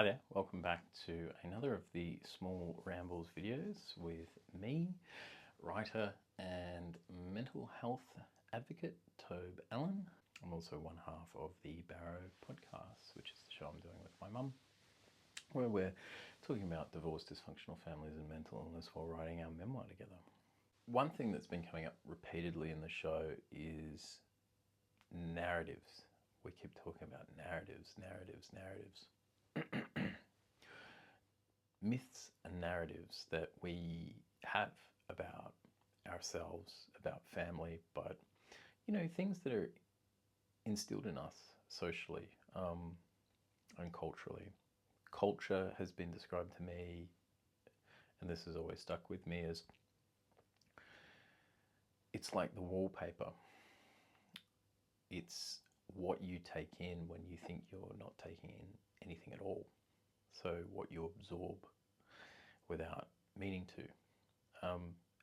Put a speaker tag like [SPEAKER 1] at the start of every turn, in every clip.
[SPEAKER 1] Hi there, welcome back to another of the Small Rambles videos with me, writer and mental health advocate Tobe Allen. I'm also one half of the BARROW Podcast, which is the show I'm doing with my mum, where we're talking about divorce, dysfunctional families and mental illness while writing our memoir together. One thing that's been coming up repeatedly in the show is narratives. We keep talking about narratives. Myths and narratives that we have about ourselves, about family, but things that are instilled in us socially and culturally. Culture has been described to me, and this has always stuck with me, as it's like the wallpaper. It's what you take in when you think you're not taking in anything at all. So what you absorb without meaning to.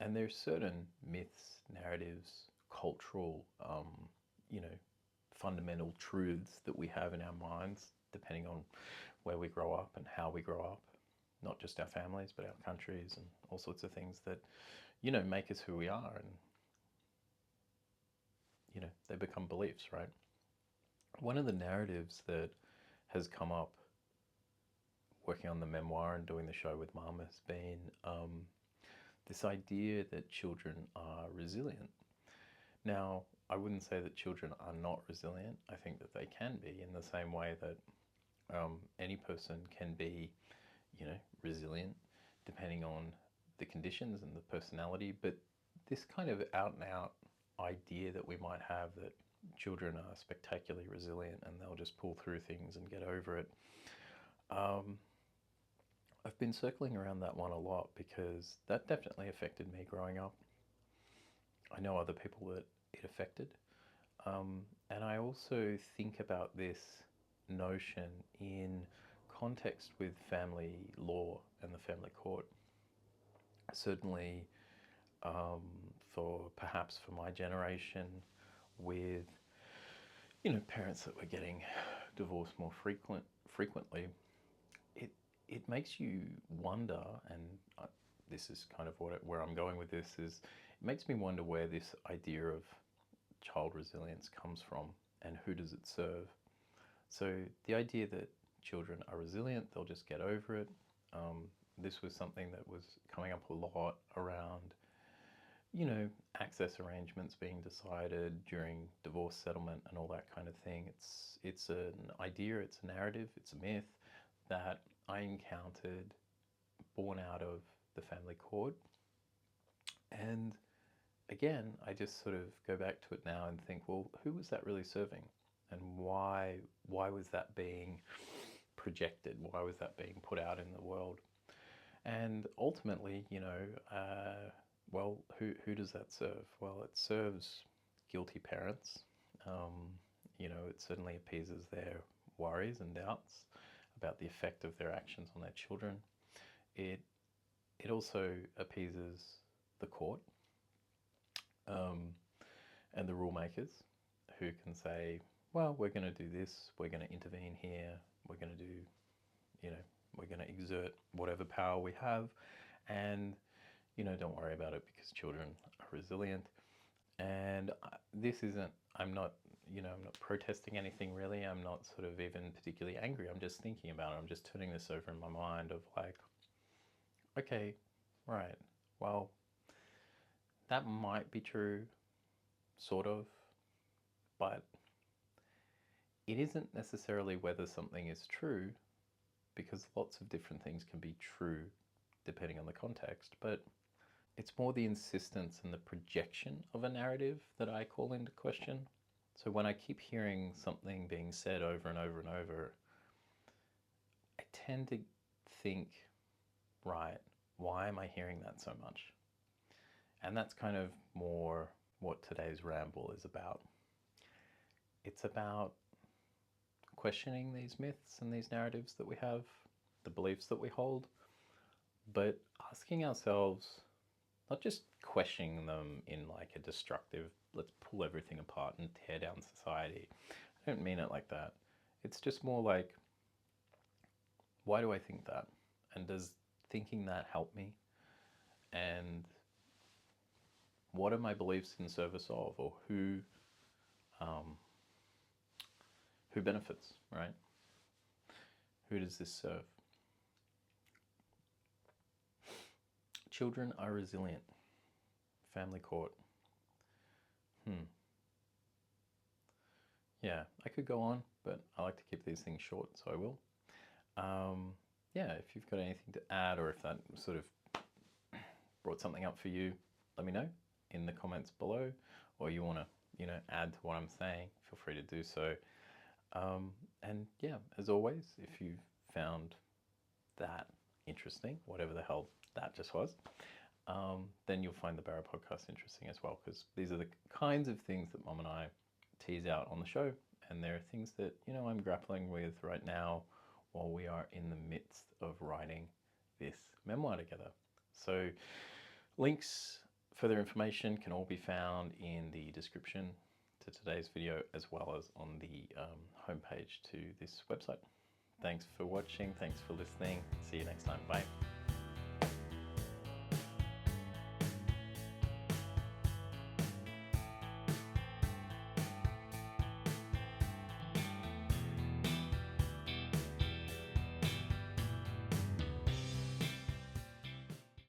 [SPEAKER 1] And there's certain myths, narratives, cultural, fundamental truths that we have in our minds, depending on where we grow up and how we grow up. Not just our families, but our countries and all sorts of things that, make us who we are. And, they become beliefs, right? One of the narratives that has come up working on the memoir and doing the show with Mum has been this idea that children are resilient. Now, I wouldn't say that children are not resilient. I think that they can be, in the same way that any person can be, resilient depending on the conditions and the personality. But this kind of out and out idea that we might have that children are spectacularly resilient and they'll just pull through things and get over it. I've been circling around that one a lot because that definitely affected me growing up. I know other people that it affected. And I also think about this notion in context with family law and the family court. Certainly perhaps for my generation, with parents that were getting divorced more frequently, it makes you wonder, and this is kind of where I'm going with this, is it makes me wonder where this idea of child resilience comes from and who does it serve. So the idea that children are resilient, they'll just get over it. This was something that was coming up a lot around, access arrangements being decided during divorce settlement and all that kind of thing. It's an idea, it's a narrative, it's a myth that I encountered born out of the family court. And again, I just sort of go back to it now and think, well, who was that really serving? And why was that being projected? Why was that being put out in the world? And ultimately, who does that serve? Well, it serves guilty parents. It certainly appeases their worries and doubts about the effect of their actions on their children. It also appeases the court and the rule makers, who can say, well, we're going to do this, we're going to intervene here, we're going to do, we're going to exert whatever power we have, and don't worry about it because children are resilient. And I'm not protesting anything really. I'm not sort of even particularly angry. I'm just thinking about it. I'm just turning this over in my mind of like, okay, right, well, that might be true, sort of, but it isn't necessarily whether something is true, because lots of different things can be true depending on the context, but it's more the insistence and the projection of a narrative that I call into question. So when I keep hearing something being said over and over and over, I tend to think, right, why am I hearing that so much? And that's kind of more what today's ramble is about. It's about questioning these myths and these narratives that we have, the beliefs that we hold, but asking ourselves, not just questioning them in like a destructive, let's pull everything apart and tear down society. I don't mean it like that. It's just more like, why do I think that? And does thinking that help me? And what are my beliefs in service of, or who benefits, right? Who does this serve? Children are resilient. Family court. Yeah, I could go on, but I like to keep these things short, so I will. Yeah, if you've got anything to add, or if that sort of brought something up for you, let me know in the comments below, or you want to, add to what I'm saying, feel free to do so. And yeah, as always, if you found that interesting, whatever the hell that just was, then you'll find the Barrow Podcast interesting as well, because these are the kinds of things that Mum and I tease out on the show, and there are things that, I'm grappling with right now while we are in the midst of writing this memoir together. So links, further information can all be found in the description to today's video, as well as on the homepage to this website. Thanks for watching. Thanks for listening. See you next time. Bye.